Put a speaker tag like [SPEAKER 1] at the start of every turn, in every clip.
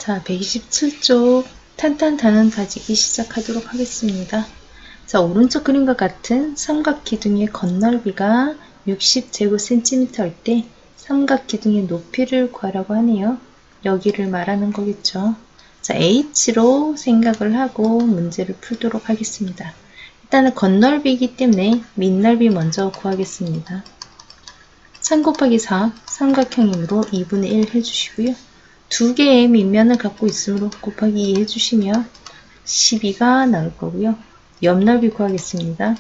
[SPEAKER 1] 자, 127쪽 탄탄단원 다지기 시작하도록 하겠습니다. 자, 오른쪽 그림과 같은 삼각 기둥의 건널비가 60제곱cm일 때 삼각 기둥의 높이를 구하라고 하네요. 여기를 말하는 거겠죠. 자, H로 생각을 하고 문제를 풀도록 하겠습니다. 일단은 건널비이기 때문에 밑넓이 먼저 구하겠습니다. 3 곱하기 4 삼각형이므로 2분의 1 해주시고요. 두 개의 밑면을 갖고 있으므로 곱하기 2 해주시면 12가 나올 거고요. 옆넓이 구하겠습니다.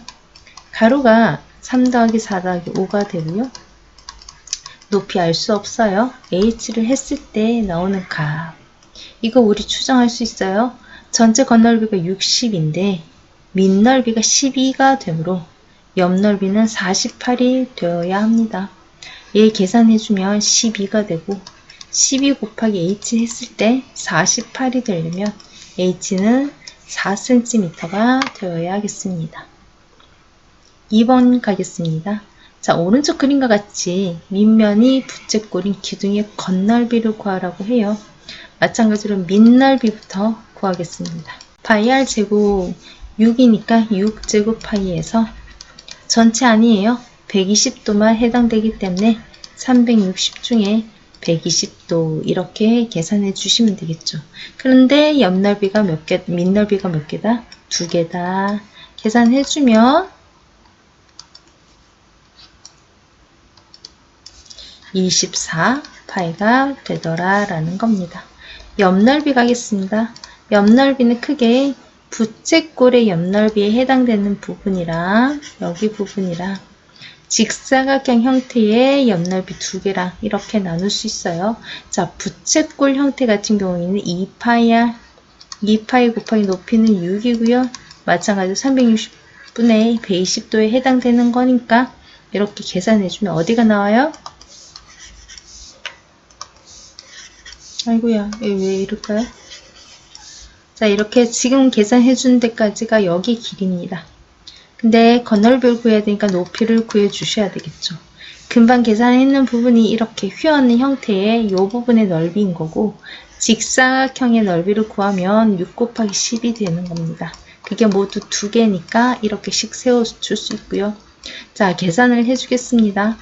[SPEAKER 1] 가로가 3 더하기 4 더하기 5가 되고요. 높이 알 수 없어요. H를 했을 때 나오는 값. 이거 우리 추정할 수 있어요. 전체 건널비가 60인데 밑넓이가 12가 되므로 옆넓이는 48이 되어야 합니다. 얘 계산해주면 12가 되고 12 곱하기 H 했을 때 48이 되려면 H는 4cm가 되어야 하겠습니다. 2번 가겠습니다. 자, 오른쪽 그림과 같이 밑면이 부채꼴인 기둥의 건널비를 구하라고 해요. 마찬가지로 밑넓이부터 구하겠습니다. 파이 r 제곱 6이니까 6제곱 파이에서 전체 아니에요. 120도만 해당되기 때문에 360 중에 120도 이렇게 계산해 주시면 되겠죠. 그런데 옆넓이가 몇 개, 밑넓이가 몇 개다? 2개다. 계산해 주면 24파이가 되더라 라는 겁니다. 옆넓이 가겠습니다. 옆넓이는 크게 부채꼴의 옆넓이에 해당되는 부분이랑 여기 부분이랑 직사각형 형태의 옆넓이 2개랑 이렇게 나눌 수 있어요. 자, 부채꼴 형태 같은 경우에는 2파이야. 2파이 곱하기 높이는 6이고요. 마찬가지로 360분의 120도에 해당되는 거니까 이렇게 계산해주면 어디가 나와요? 아이고야, 왜 이럴까요? 자, 이렇게 지금 계산해 준 데까지가 여기 길이입니다. 근데 건널비를 구해야 되니까 높이를 구해 주셔야 되겠죠. 금방 계산했는 부분이 이렇게 휘어있는 형태의 이 부분의 넓이인 거고 직사각형의 넓이를 구하면 6 곱하기 10이 되는 겁니다. 그게 모두 2개니까 이렇게씩 세워줄 수 있고요. 자, 계산을 해주겠습니다.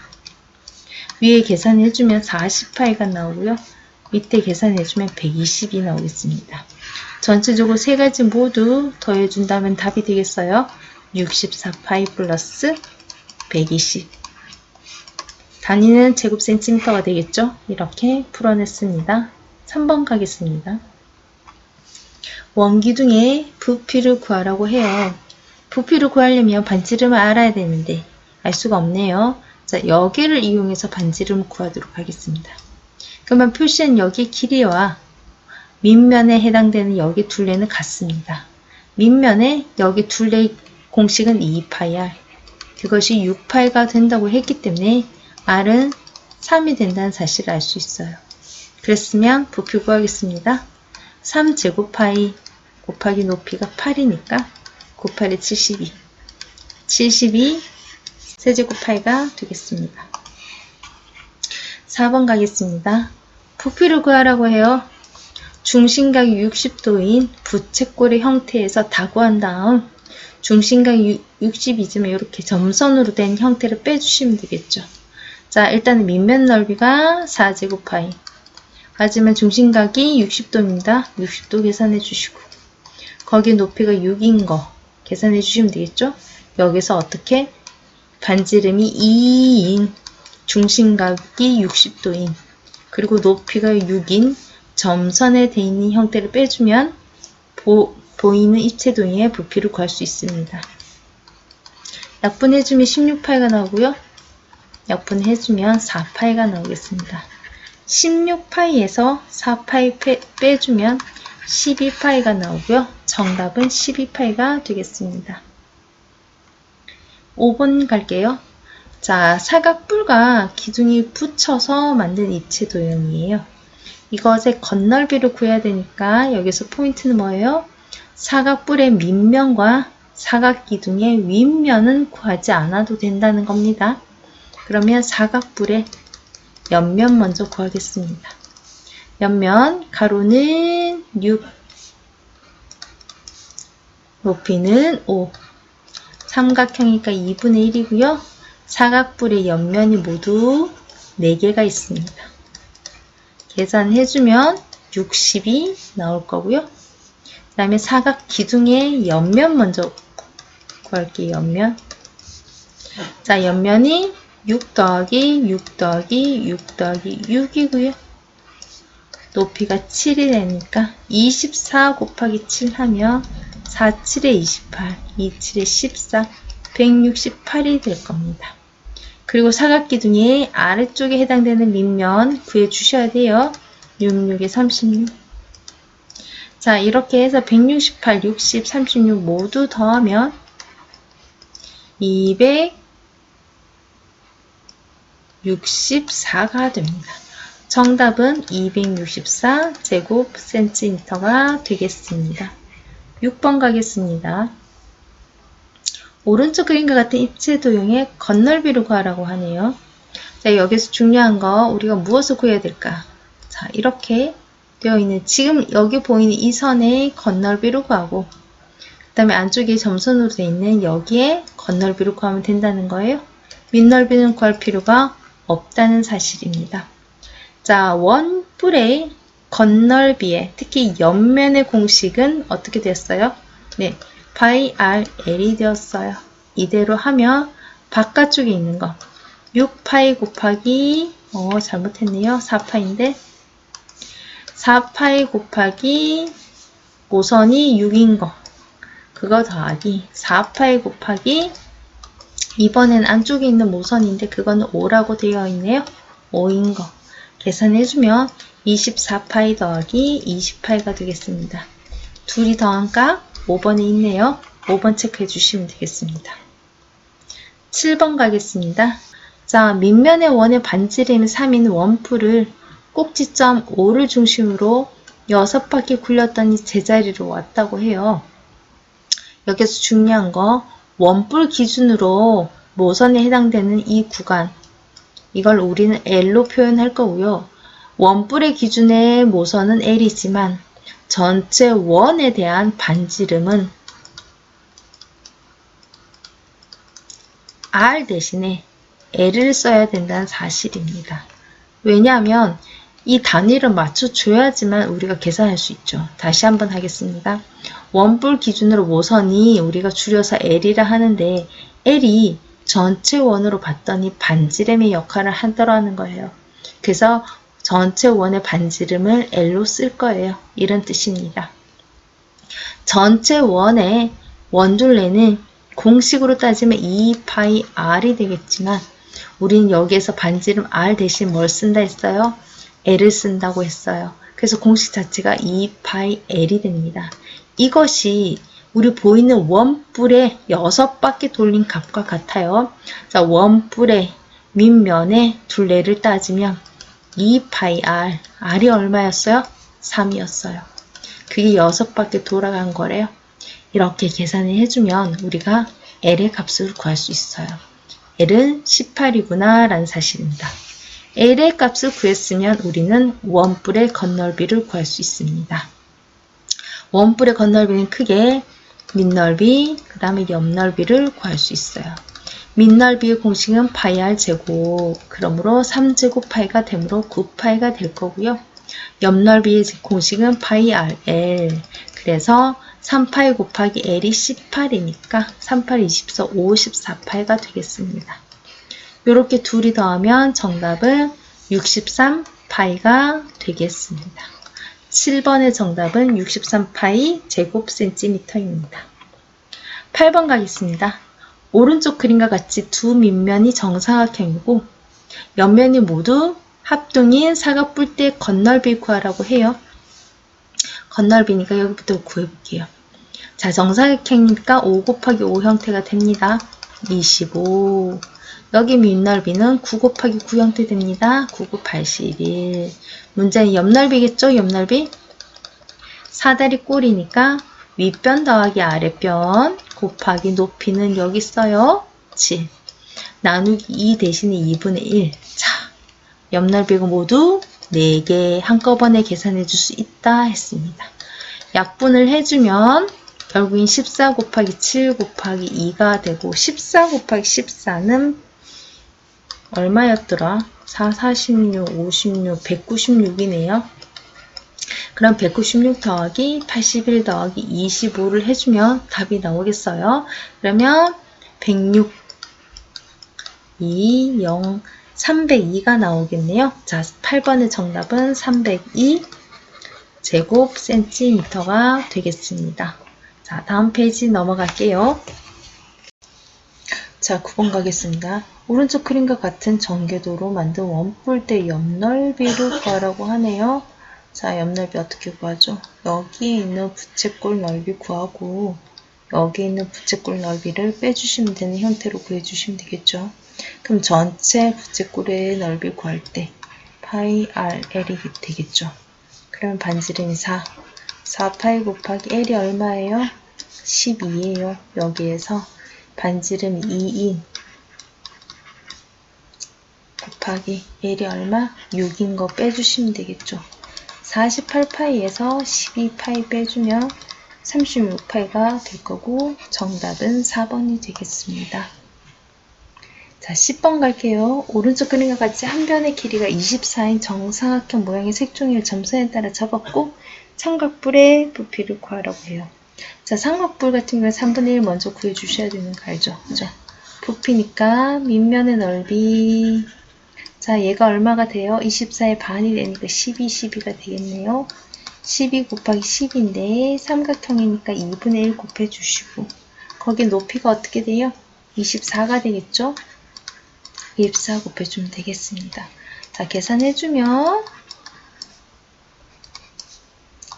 [SPEAKER 1] 위에 계산해주면 40파이가 나오고요. 밑에 계산해주면 120이 나오겠습니다. 전체적으로 세 가지 모두 더해준다면 답이 되겠어요. 64파이 플러스 120. 단위는 제곱센티미터가 되겠죠? 이렇게 풀어냈습니다. 3번 가겠습니다. 원기둥의 부피를 구하라고 해요. 부피를 구하려면 반지름을 알아야 되는데 알 수가 없네요. 자, 여기를 이용해서 반지름을 구하도록 하겠습니다. 그러면 표시한 여기 길이와 밑면에 해당되는 여기 둘레는 같습니다. 밑면에 여기 둘레의 공식은 2파이 그것이 6파이가 된다고 했기 때문에 r은 3이 된다는 사실을 알 수 있어요. 그랬으면 부피 구하겠습니다. 3제곱파이 곱하기 높이가 8이니까 9, 8이 72 72 세제곱파이가 되겠습니다. 4번 가겠습니다. 부피를 구하라고 해요. 중심각이 60도인 부채꼴의 형태에서 다 구한 다음 중심각이 60이지만 이렇게 점선으로 된 형태를 빼주시면 되겠죠. 자, 일단은 밑면 넓이가 4제곱파이. 하지만 중심각이 60도입니다. 60도 계산해 주시고 거기 높이가 6인 거 계산해 주시면 되겠죠. 여기서 어떻게 반지름이 2인 중심각이 60도인 그리고 높이가 6인 점선에 돼 있는 형태를 빼주면 보이는 입체동의 부피를 구할 수 있습니다. 약분해주면 16파이가 나오고요. 약분해주면 4파이가 나오겠습니다. 16파이에서 4파이 빼주면 12파이가 나오고요. 정답은 12파이가 되겠습니다. 5번 갈게요. 자, 사각뿔과 기둥이 붙여서 만든 입체 도형이에요. 이것의 건널비를 구해야 되니까 여기서 포인트는 뭐예요? 사각뿔의 밑면과 사각기둥의 윗면은 구하지 않아도 된다는 겁니다. 그러면 사각뿔의 옆면 먼저 구하겠습니다. 옆면 가로는 6, 높이는 5. 삼각형이니까 2분의 1이고요. 사각뿔의 옆면이 모두 4개가 있습니다. 계산해주면 60이 나올 거고요. 그 다음에 사각 기둥의 옆면 먼저 구할게요. 옆면. 자, 옆면이 6 더하기 6 더하기 6 더하기 6이고요. 높이가 7이 되니까 24 곱하기 7 하면 4, 7에 28, 2, 7에 14, 168이 될 겁니다. 그리고 사각기둥의 아래쪽에 해당되는 밑면 구해주셔야 돼요. 66에 36. 자, 이렇게 해서 168, 60, 36 모두 더하면 264가 됩니다. 정답은 264 제곱센티미터가 되겠습니다. 6번 가겠습니다. 오른쪽 그림과 같은 입체 도형의 건널비를 구하라고 하네요. 자, 여기서 중요한 거 우리가 무엇을 구해야 될까? 자, 이렇게 되어 있는 지금 여기 보이는 이 선의 건널비를 구하고 그 다음에 안쪽에 점선으로 되어 있는 여기에 건널비를 구하면 된다는 거예요. 밑넓이는 구할 필요가 없다는 사실입니다. 자, 원뿔의 건널비에 특히 옆면의 공식은 어떻게 됐어요? 네, 파이 r l이 되었어요. 이대로 하면 바깥쪽에 있는 거 6파이 곱하기 잘못했네요. 4파인데 4파이 곱하기 모선이 6인 거 그거 더하기 4파이 곱하기 이번엔 안쪽에 있는 모선인데 그거는 5라고 되어 있네요. 5인 거 계산해주면 24파이 더하기 20파이가 되겠습니다. 둘이 더한 값 5번에 있네요. 5번 체크해 주시면 되겠습니다. 7번 가겠습니다. 자, 밑면의 원의 반지름이 3인 원뿔을 꼭지점 5를 중심으로 6바퀴 굴렸더니 제자리로 왔다고 해요. 여기서 중요한 거 원뿔 기준으로 모선에 해당되는 이 구간 이걸 우리는 L로 표현할 거고요. 원뿔의 기준의 모선은 L이지만 전체 원에 대한 반지름은 R 대신에 L을 써야 된다는 사실입니다. 왜냐하면 이 단위를 맞춰줘야지만 우리가 계산할 수 있죠. 다시 한번 하겠습니다. 원뿔 기준으로 모선이 우리가 줄여서 L이라 하는데 L이 전체 원으로 봤더니 반지름의 역할을 하더라는 거예요. 그래서 전체 원의 반지름을 L로 쓸 거예요. 이런 뜻입니다. 전체 원의 원둘레는 공식으로 따지면 2파이 R이 되겠지만 우리는 여기에서 반지름 R 대신 뭘 쓴다 했어요? L을 쓴다고 했어요. 그래서 공식 자체가 2파이 L이 됩니다. 이것이 우리 보이는 원뿔의 6바퀴 돌린 값과 같아요. 자, 원뿔의 밑면의 둘레를 따지면 2파이 R, R이 얼마였어요? 3이었어요. 그게 6바퀴 돌아간 거래요. 이렇게 계산을 해주면 우리가 L의 값을 구할 수 있어요. L은 18이구나 라는 사실입니다. L의 값을 구했으면 우리는 원뿔의 건널비를 구할 수 있습니다. 원뿔의 건널비는 크게 밑넓이, 그 다음에 옆넓이를 구할 수 있어요. 밑넓이의 공식은 파이 r 제곱, 그러므로 3제곱 파이가 되므로 9파이가 될 거고요. 옆넓이의 공식은 파이 r l, 그래서 3파이 곱하기 l이 18이니까 38, 24, 54파이가 되겠습니다. 이렇게 둘이 더하면 정답은 63파이가 되겠습니다. 7번의 정답은 63파이 제곱센티미터입니다. 8번 가겠습니다. 오른쪽 그림과 같이 두 밑면이 정사각형이고 옆면이 모두 합동인 사각뿔대의 건널비 구하라고 해요. 건널비니까 여기부터 구해볼게요. 자, 정사각형이니까 5 곱하기 5 형태가 됩니다. 25. 여기 밑넓이는 9 곱하기 9 형태 됩니다. 9, 9, 81. 문제는 옆넓이겠죠? 옆넓이. 사다리 꼴이니까 윗변 더하기 아랫변 곱하기 높이는 여기 있어요. 7. 나누기 2 대신에 2분의 1. 자, 옆넓이가 모두 4개 한꺼번에 계산해 줄 수 있다 했습니다. 약분을 해주면 결국엔 14 곱하기 7 곱하기 2가 되고 14 곱하기 14는 얼마였더라? 4, 46, 56, 196이네요. 그럼 196 더하기 81 더하기 25를 해주면 답이 나오겠어요. 그러면 106, 2, 0, 302가 나오겠네요. 자, 8번의 정답은 302 제곱 센티미터가 되겠습니다. 자, 다음 페이지 넘어갈게요. 자, 9번 가겠습니다. 오른쪽 그림과 같은 전개도로 만든 원뿔대 옆넓이를 구하라고 하네요. 자, 옆넓이 어떻게 구하죠? 여기에 있는 부채꼴 넓이 구하고 여기에 있는 부채꼴 넓이를 빼주시면 되는 형태로 구해주시면 되겠죠. 그럼 전체 부채꼴의 넓이 구할 때 파이 r l이 되겠죠. 그러면 반지름이 4. 4파이 곱하기 l이 얼마예요? 12예요. 여기에서 반지름이 2인 곱하기 l이 얼마? 6인 거 빼주시면 되겠죠. 48파이에서 12파이 빼주면 36파이가 될 거고 정답은 4번이 되겠습니다. 자, 10번 갈게요. 오른쪽 그림과 같이 한 변의 길이가 24인 정사각형 모양의 색종이를 점선에 따라 접었고 삼각뿔의 부피를 구하라고 해요. 자, 삼각뿔 같은 경우에 3분의 1 먼저 구해주셔야 되는 거 알죠? 그죠? 부피니까 밑면의 넓이. 자, 얘가 얼마가 돼요? 24의 반이 되니까 12, 12가 되겠네요. 12 곱하기 10인데 삼각형이니까 2분의 1 곱해주시고 거기 높이가 어떻게 돼요? 24가 되겠죠? 24 곱해주면 되겠습니다. 자, 계산해주면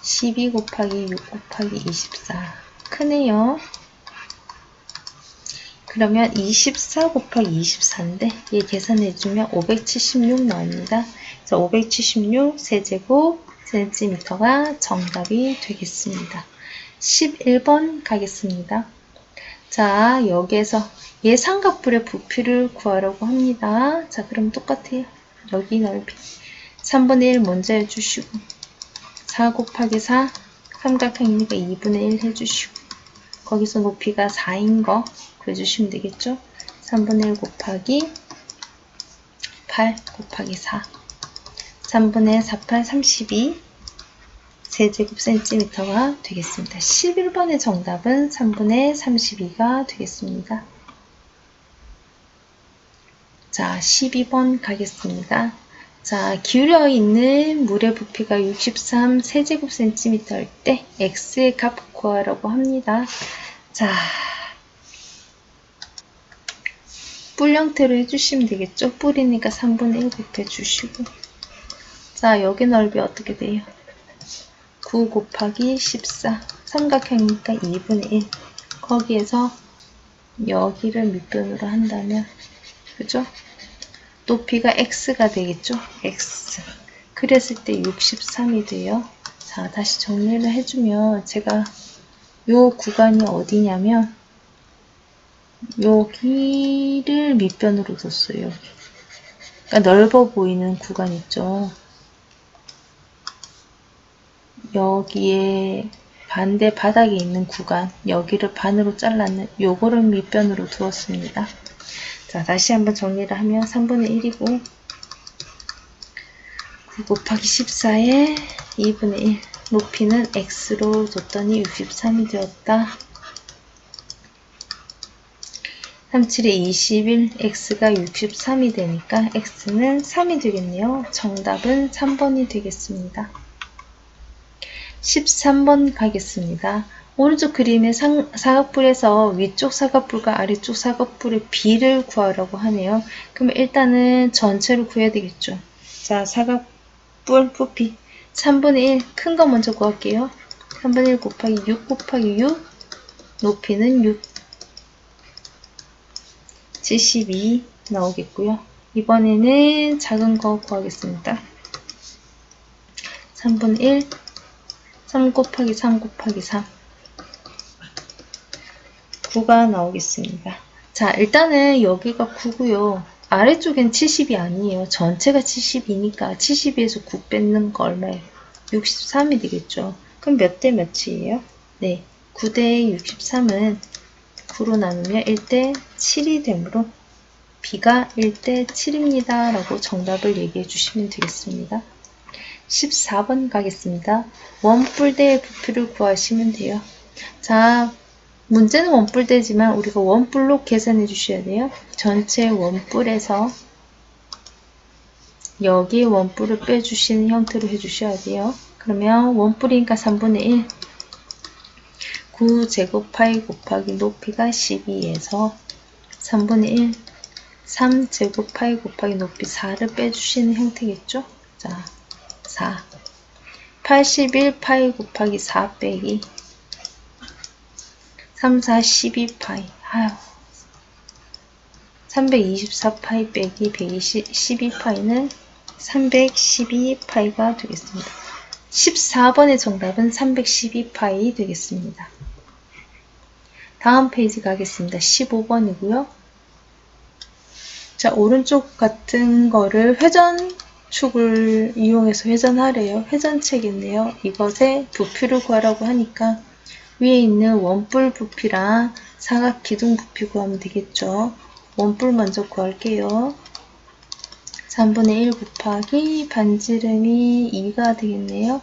[SPEAKER 1] 12 곱하기 6 곱하기 24 크네요. 그러면 24 곱하기 24인데 얘 계산해주면 576 나옵니다. 그래서 576 세제곱 센티미터가 정답이 되겠습니다. 11번 가겠습니다. 자, 여기에서 얘 삼각뿔의 부피를 구하라고 합니다. 자, 그럼 똑같아요. 여기 넓이 3분의 1 먼저 해주시고 4 곱하기 4 삼각형이니까 2분의 1 해주시고 거기서 높이가 4인 거 구해주시면 되겠죠. 3분의 1 곱하기 8 곱하기 4 3분의 4, 8, 32 세제곱 센티미터가 되겠습니다. 11번의 정답은 3분의 32가 되겠습니다. 자, 12번 가겠습니다. 자, 기울여 있는 물의 부피가 63 세제곱 센티미터일 때 x의 값 구하라고 합니다. 자, 뿔 형태로 해주시면 되겠죠. 뿔이니까 3분의 1 곱해주시고 자, 여기 넓이 어떻게 돼요? 9 곱하기 14 삼각형이니까 2분의 1 거기에서 여기를 밑변으로 한다면 그죠? 높이가 x가 되겠죠? x 그랬을 때 63이 돼요. 자, 다시 정리를 해주면 제가 요 구간이 어디냐면 여기를 밑변으로 뒀어요. 그러니까 넓어 보이는 구간 있죠. 여기에 반대 바닥에 있는 구간 여기를 반으로 잘랐는 요거를 밑변으로 두었습니다. 자, 다시 한번 정리를 하면 3분의 1이고 9 곱하기 14에 2분의 1 높이는 x로 뒀더니 63이 되었다. 37에 21 x가 63이 되니까 x는 3이 되겠네요. 정답은 3번이 되겠습니다. 13번 가겠습니다. 오른쪽 그림의 사각뿔에서 위쪽 사각뿔과 아래쪽 사각뿔의 비를 구하라고 하네요. 그럼 일단은 전체를 구해야 되겠죠. 자, 사각뿔 부피 3분의 1 큰 거 먼저 구할게요. 3분의 1 곱하기 6 곱하기 6 높이는 6 72 나오겠고요. 이번에는 작은 거 구하겠습니다. 3분의 1 3 곱하기 3 곱하기 3 9가 나오겠습니다. 자, 일단은 여기가 9고요. 아래쪽엔 70이 아니에요. 전체가 72니까 72에서 9 뺏는 거 얼마예요? 63이 되겠죠. 그럼 몇 대 몇이에요? 네, 9대 63은 9로 나누면 1대 7이 되므로 B가 1대 7입니다. 라고 정답을 얘기해 주시면 되겠습니다. 14번 가겠습니다. 원뿔대의 부피를 구하시면 돼요. 자, 문제는 원뿔대지만 우리가 원뿔로 계산해 주셔야 돼요. 전체 원뿔에서 여기에 원뿔을 빼주시는 형태로 해주셔야 돼요. 그러면 원뿔이니까 3분의 1 9제곱파이 곱하기 높이가 12에서 3분의 1 3제곱파이 곱하기 높이 4를 빼주시는 형태겠죠. 자, 4 81파이 곱하기 4 빼기 3, 4, 12파이 324파이 빼기 112파이는 312파이가 되겠습니다. 14번의 정답은 312파이 되겠습니다. 다음 페이지 가겠습니다. 15번이고요. 자, 오른쪽 같은 거를 회전축을 이용해서 회전하래요. 회전체겠네요. 이것의 부피를 구하라고 하니까 위에 있는 원뿔 부피랑 사각 기둥 부피 구하면 되겠죠. 원뿔 먼저 구할게요. 3분의 1 곱하기 반지름이 2가 되겠네요.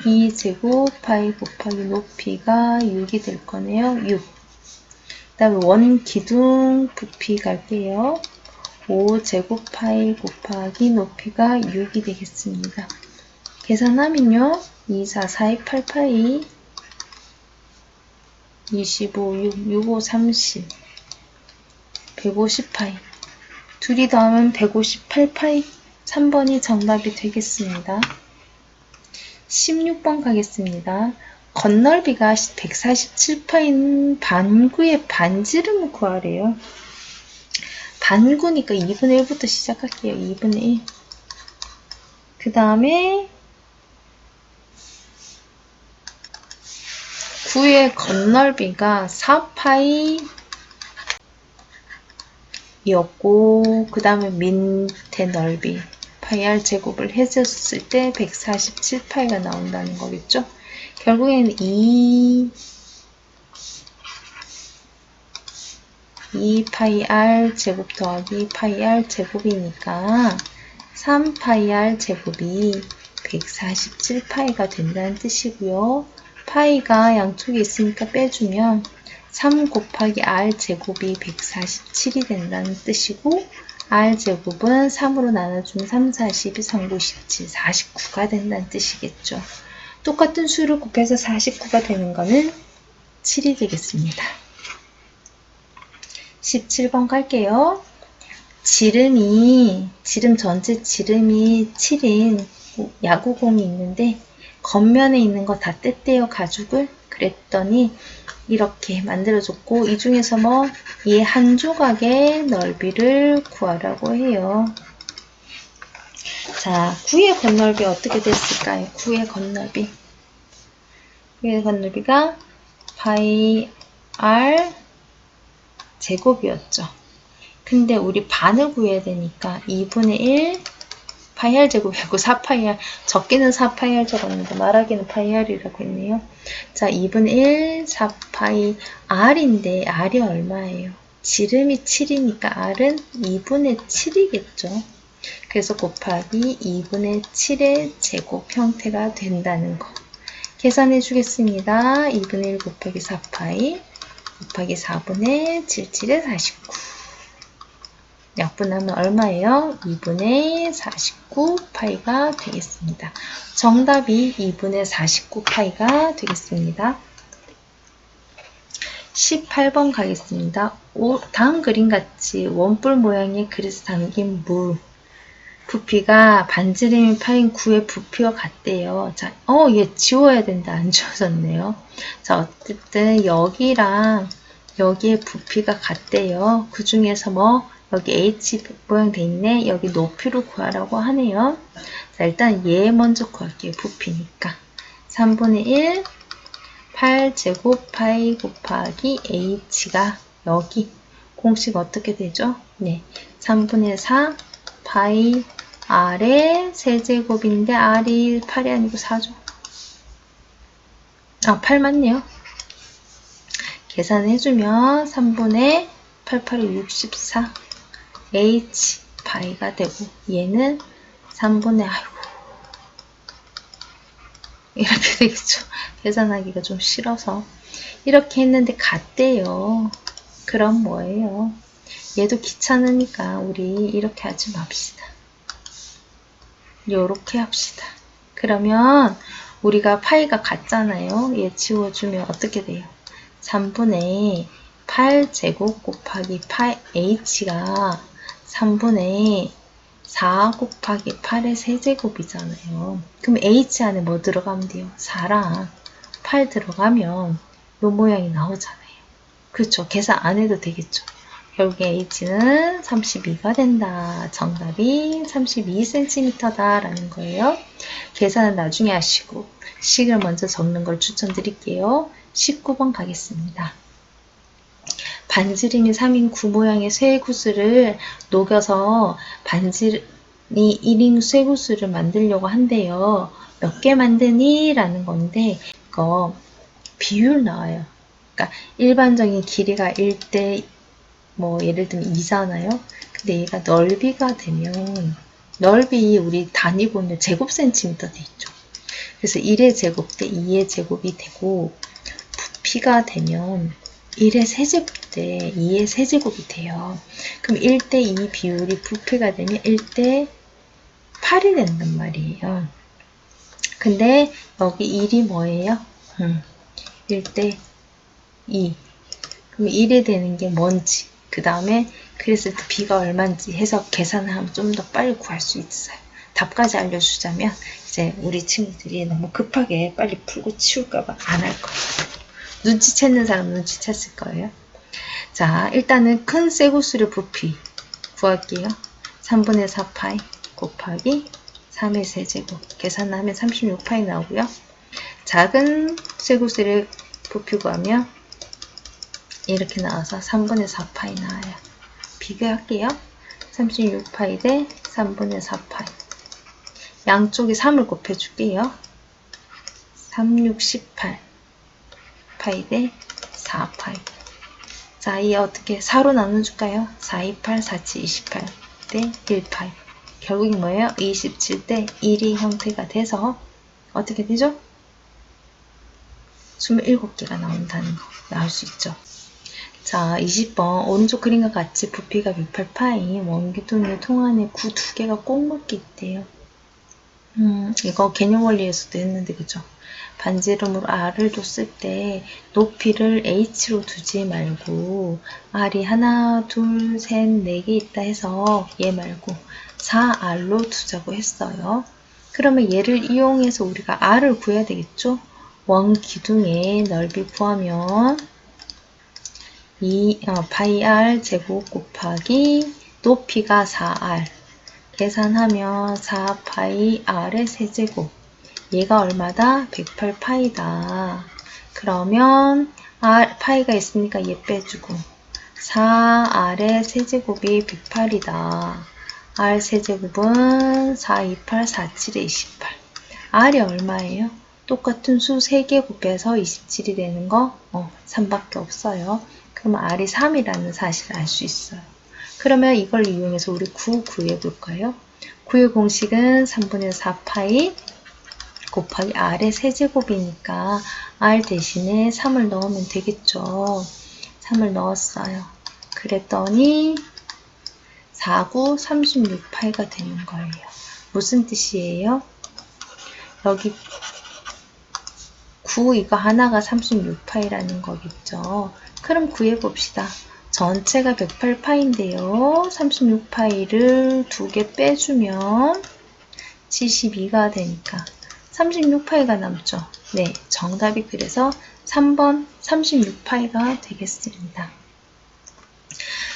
[SPEAKER 1] 2제곱파이 곱하기 높이가 6이 될 거네요. 6. 그 다음에 원 기둥 부피 갈게요. 5제곱파이 곱하기 높이가 6이 되겠습니다. 계산하면요. 2, 4, 4, 2, 8, 파이 25, 6, 6, 5, 30 150파이 둘이 더하면 158파이 3번이 정답이 되겠습니다. 16번 가겠습니다. 건널비가 147파인 반구의 반지름을 구하래요. 반구니까 2분의 1부터 시작할게요. 2분의 1. 그 다음에 9의 건널비가 4파이 이었고 그 다음에 밑에 넓이 파이 r 제곱을 해줬을 때 147파이가 나온다는 거겠죠. 결국에는 2파이 r 제곱 더하기 파이 r 제곱이니까 3파이 r 제곱이 147파이가 된다는 뜻이고요. 파이가 양쪽에 있으니까 빼주면 3 곱하기 r제곱이 147이 된다는 뜻이고 r제곱은 3으로 나눠주면 3, 4, 12, 3, 9, 17, 49가 된다는 뜻이겠죠. 똑같은 수를 곱해서 49가 되는 거는 7이 되겠습니다. 17번 갈게요. 지름 전체 지름이 7인 야구공이 있는데 겉면에 있는 거 다 뗐대요. 가죽을. 그랬더니 이렇게 만들어줬고 이 중에서 뭐 얘 한 조각의 넓이를 구하라고 해요. 자, 9의 건널비 어떻게 됐을까요? 9의 건널비. 9의 건널비가 파이 r 제곱이었죠. 근데 우리 반을 구해야 되니까 2분의 1 파이 r 제곱이고 4파이 r 적게는 4파이 r 적었는데 말하기는 파이 r이라고 했네요. 자, 2분의 1 4파이 r인데 r이 얼마예요? 지름이 7이니까 r은 2분의 7이겠죠. 그래서 곱하기 2분의 7의 제곱 형태가 된다는 거. 계산해 주겠습니다. 2분의 1 곱하기 4파이 곱하기 4분의 77의 49. 약분하면 얼마예요? 2분의 49파이가 되겠습니다. 정답이 2분의 49파이가 되겠습니다. 18번 가겠습니다. 다음 그림같이 원뿔 모양의 그릇에 담긴 물 부피가 반지름이 파인 9의 부피와 같대요. 자, 얘 지워야 된다. 안 지워졌네요. 자, 어쨌든 여기랑 여기의 부피가 같대요. 그 중에서 뭐 여기 H 모양 돼 있네. 여기 높이를 구하라고 하네요. 자, 일단 얘 먼저 구할게요. 부피니까. 3분의 1 8제곱 파이 곱하기 H가 여기 공식 어떻게 되죠? 네, 3분의 4 파이 r의 세제곱인데 r이 8이 아니고 4죠. 아, 8 맞네요. 계산해주면 3분의 8, 8이 64 h 파이가 되고, 얘는 3분의 아이고 이렇게 되겠죠. 계산하기가 좀 싫어서 이렇게 했는데 같대요. 그럼 뭐예요? 얘도 귀찮으니까 우리 이렇게 하지 맙시다. 요렇게 합시다. 그러면 우리가 파이가 같잖아요. 얘 지워주면 어떻게 돼요? 3분의 8제곱 곱하기 8h가 3분의 4 곱하기 8의 세제곱이잖아요. 그럼 h 안에 뭐 들어가면 돼요? 4랑 8 들어가면 요 모양이 나오잖아요. 그렇죠? 계산 안 해도 되겠죠? 결국에 h는 32가 된다. 정답이 32cm다 라는 거예요. 계산은 나중에 하시고 식을 먼저 적는 걸 추천드릴게요. 19번 가겠습니다. 반지름이 3인 구 모양의 쇠구슬을 녹여서 반지름이 1인 쇠구슬을 만들려고 한대요. 몇 개 만드니? 라는 건데 이거 비율 나와요. 그러니까 일반적인 길이가 1대 뭐 예를 들면 2잖아요. 근데 얘가 넓이가 되면 넓이 우리 단위 보면 제곱 센티미터 돼 있죠. 그래서 1의 제곱 대 2의 제곱이 되고 부피가 되면 1의 세제곱 대 2의 세제곱이 돼요. 그럼 1대 2 비율이 부피가 되면 1대 8이 된단 말이에요. 근데 여기 1이 뭐예요? 1대 2. 그럼 1이 되는 게 뭔지, 그 다음에 그랬을 때 b가 얼마인지 해서 계산을 하면 좀 더 빨리 구할 수 있어요. 답까지 알려주자면 이제 우리 친구들이 너무 급하게 빨리 풀고 치울까봐 안 할 거예요. 눈치채는 사람 눈치챘을 거예요. 자, 일단은 큰 쇠구슬의 부피 구할게요. 3분의 4파이 곱하기 3의 세제곱 계산하면 36파이 나오고요. 작은 쇠구슬의 부피 구하면 이렇게 나와서 3분의 4파이 나와요. 비교할게요. 36파이 대 3분의 4파이. 양쪽에 3을 곱해줄게요. 3, 6, 18 파이 대 4파이. 자, 이 어떻게 4로 나눠줄까요? 4, 2, 8, 4, 7, 28 대 1파이. 결국이 뭐예요? 27 대 1이 형태가 돼서 어떻게 되죠? 27개가 나온다는 거 나올 수 있죠. 자, 20번 오른쪽 그림과 같이 부피가 108파이 원기둥의 통 안에 구 2개가 꼭 먹게 있대요. 이거 개념 원리에서도 했는데 그죠? 반지름으로 r을 뒀을 때 높이를 h로 두지 말고 r이 하나, 둘, 셋, 4개 있다 해서 얘 말고 4r로 두자고 했어요. 그러면 얘를 이용해서 우리가 r을 구해야 되겠죠? 원기둥의 넓이 구하면 파이 r 제곱 곱하기 높이가 4r 계산하면 4파이 r의 세제곱 얘가 얼마다? 108파이다. 그러면 파이가 있으니까 얘 빼주고 4r의 세제곱이 108이다. r 세제곱은 4, 28, 47에 28 r이 얼마예요? 똑같은 수 3개 곱해서 27이 되는 거 3밖에 없어요. 그럼 r이 3이라는 사실을 알 수 있어요. 그러면 이걸 이용해서 우리 9 구해볼까요? 9의 공식은 3분의 4파이 곱하기 r의 세제곱이니까 r 대신에 3을 넣으면 되겠죠. 3을 넣었어요. 그랬더니 4, 9, 36파이가 되는 거예요. 무슨 뜻이에요? 여기 9 이거 하나가 36파이라는 거겠죠. 그럼 구해봅시다. 전체가 108파인데요. 36파이를 2개 빼주면 72가 되니까 36파이가 남죠. 네, 정답이 그래서 3번 36파이가 되겠습니다.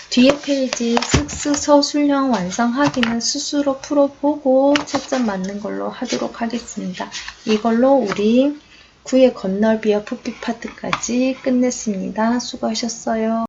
[SPEAKER 1] 뒤에 페이지 쓱쓱 서술형 완성하기는 스스로 풀어보고 채점 맞는 걸로 하도록 하겠습니다. 이걸로 우리 구의 건널비와 부피 파트까지 끝냈습니다. 수고하셨어요.